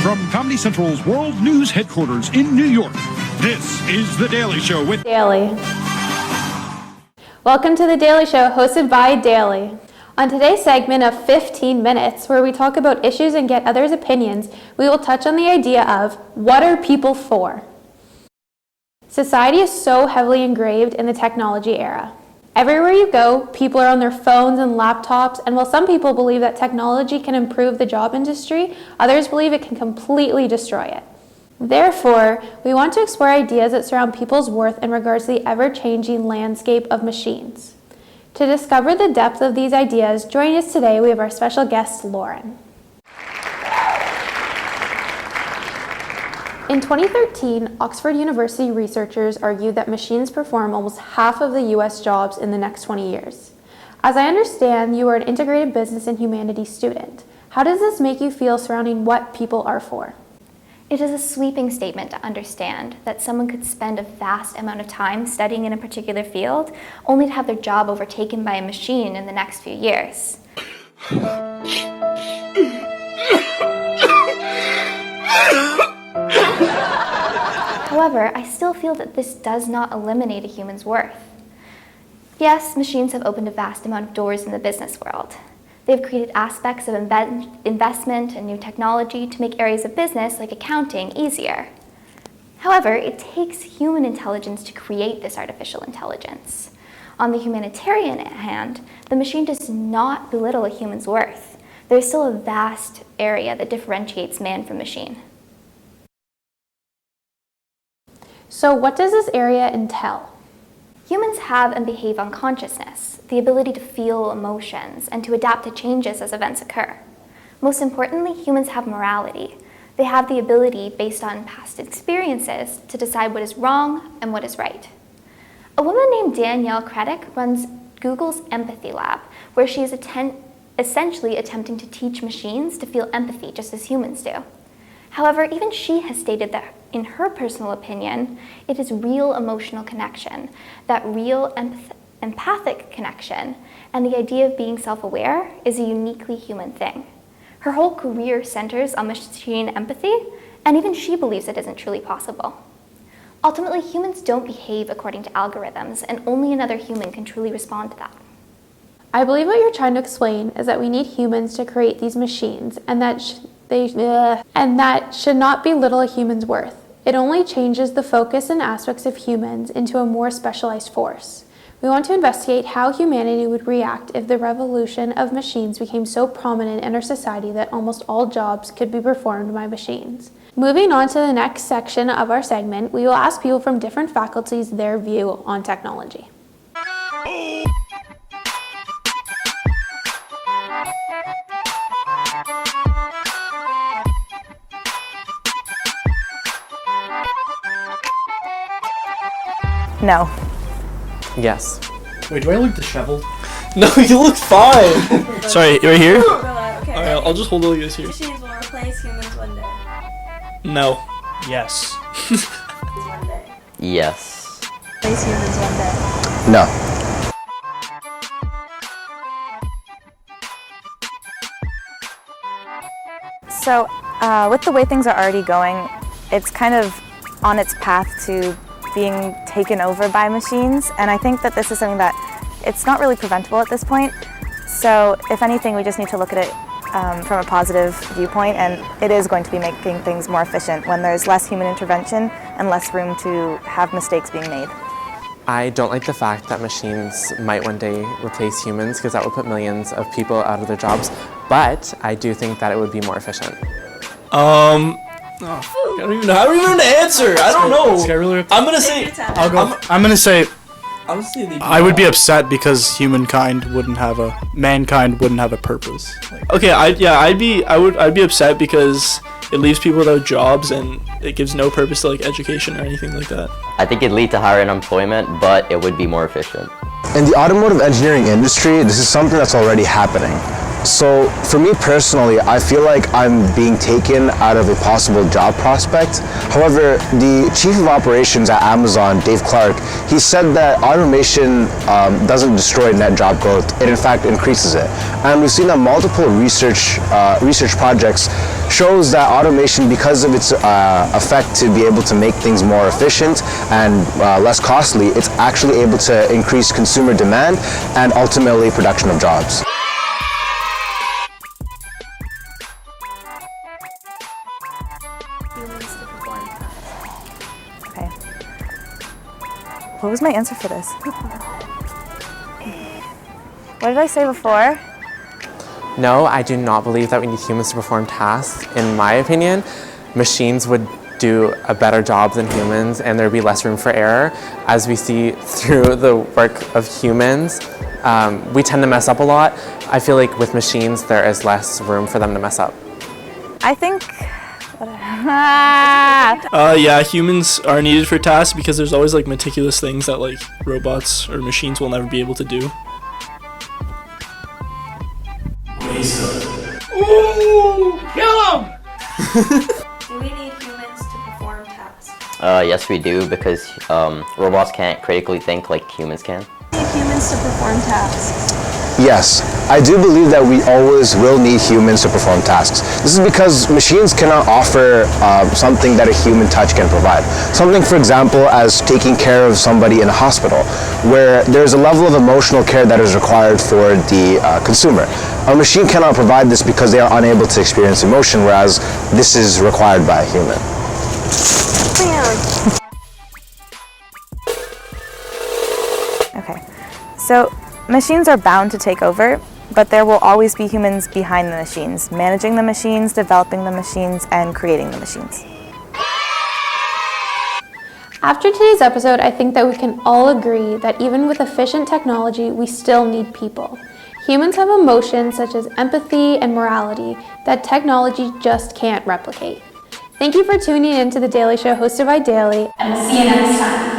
From Comedy Central's World News headquarters in New York, this is The Daily Show with Daly. Welcome to The Daily Show, hosted by Daly. On today's segment of 15 minutes, where we talk about issues and get others' opinions, we will touch on the idea of, what are people for? Society is so heavily engraved in the technology era. Everywhere you go, people are on their phones and laptops, and while some people believe that technology can improve the job industry, others believe it can completely destroy it. Therefore, we want to explore ideas that surround people's worth in regards to the ever-changing landscape of machines. To discover the depth of these ideas, joining us today, we have our special guest, Lauren. In 2013, Oxford University researchers argued that machines perform almost half of the U.S. jobs in the next 20 years. As I understand, you are an integrated business and humanities student. How does this make you feel surrounding what people are for? It is a sweeping statement to understand that someone could spend a vast amount of time studying in a particular field, only to have their job overtaken by a machine in the next few years. However, I still feel that this does not eliminate a human's worth. Yes, machines have opened a vast amount of doors in the business world. They've created aspects of investment and new technology to make areas of business like accounting easier. However, it takes human intelligence to create this artificial intelligence. On the humanitarian hand, the machine does not belittle a human's worth. There's still a vast area that differentiates man from machine. So what does this area entail? Humans have and behave on consciousness, the ability to feel emotions and to adapt to changes as events occur. Most importantly, humans have morality. They have the ability, based on past experiences, to decide what is wrong and what is right. A woman named Danielle Craddock runs Google's Empathy Lab, where she is essentially attempting to teach machines to feel empathy just as humans do. However, even she has stated that, in her personal opinion, it is real emotional connection, that real empathic connection, and the idea of being self-aware is a uniquely human thing. Her whole career centers on machine empathy, and even she believes it isn't truly possible. Ultimately, humans don't behave according to algorithms, and only another human can truly respond to that. I believe what you're trying to explain is that we need humans to create these machines, and that should not belittle a human's worth. It only changes the focus and aspects of humans into a more specialized force. We want to investigate how humanity would react if the revolution of machines became so prominent in our society that almost all jobs could be performed by machines. Moving on to the next section of our segment, we will ask people from different faculties their view on technology. No. Yes. Wait, do I look disheveled? No, you look fine. Sorry, right here? Okay. Alright, I'll just hold all you guys here. Machines will replace humans one day. No. Yes. One day. Yes. Replace humans one day. No. So, with the way things are already going, it's kind of on its path to being taken over by machines, and I think that this is something that it's not really preventable at this point. So, if anything, we just need to look at it from a positive viewpoint, and it is going to be making things more efficient when there's less human intervention and less room to have mistakes being made. I don't like the fact that machines might one day replace humans because that would put millions of people out of their jobs, but I do think that it would be more efficient. I don't even know to answer. I don't know. I'm gonna say. I'll go. I'm gonna say. Honestly, I would be upset because mankind wouldn't have a purpose. Okay, I'd be upset because it leaves people without jobs and it gives no purpose to like education or anything like that. I think it'd lead to higher unemployment, but it would be more efficient. In the automotive engineering industry, this is something that's already happening. So for me personally, I feel like I'm being taken out of a possible job prospect. However, the chief of operations at Amazon, Dave Clark, he said that automation doesn't destroy net job growth. It in fact increases it. And we've seen that multiple research projects shows that automation, because of its effect to be able to make things more efficient and less costly, it's actually able to increase consumer demand and ultimately production of jobs. Okay. What was my answer for this? What did I say before? No, I do not believe that we need humans to perform tasks. In my opinion, machines would do a better job than humans, and there'd be less room for error. As we see through the work of humans, we tend to mess up a lot. I feel like with machines, there is less room for them to mess up. I think... Yeah, humans are needed for tasks because there's always like meticulous things that like robots or machines will never be able to do. Ooh, kill him! Do we need humans to perform tasks? Yes, we do, because robots can't critically think like humans can. Do we need humans to perform tasks? Yes, I do believe that we always will need humans to perform tasks. This is because machines cannot offer something that a human touch can provide. Something, for example, as taking care of somebody in a hospital, where there's a level of emotional care that is required for the consumer. A machine cannot provide this because they are unable to experience emotion, whereas this is required by a human. Okay, so machines are bound to take over, but there will always be humans behind the machines, managing the machines, developing the machines, and creating the machines. After today's episode, I think that we can all agree that even with efficient technology, we still need people. Humans have emotions such as empathy and morality that technology just can't replicate. Thank you for tuning in to The Daily Show hosted by Daly, and we'll see you next time.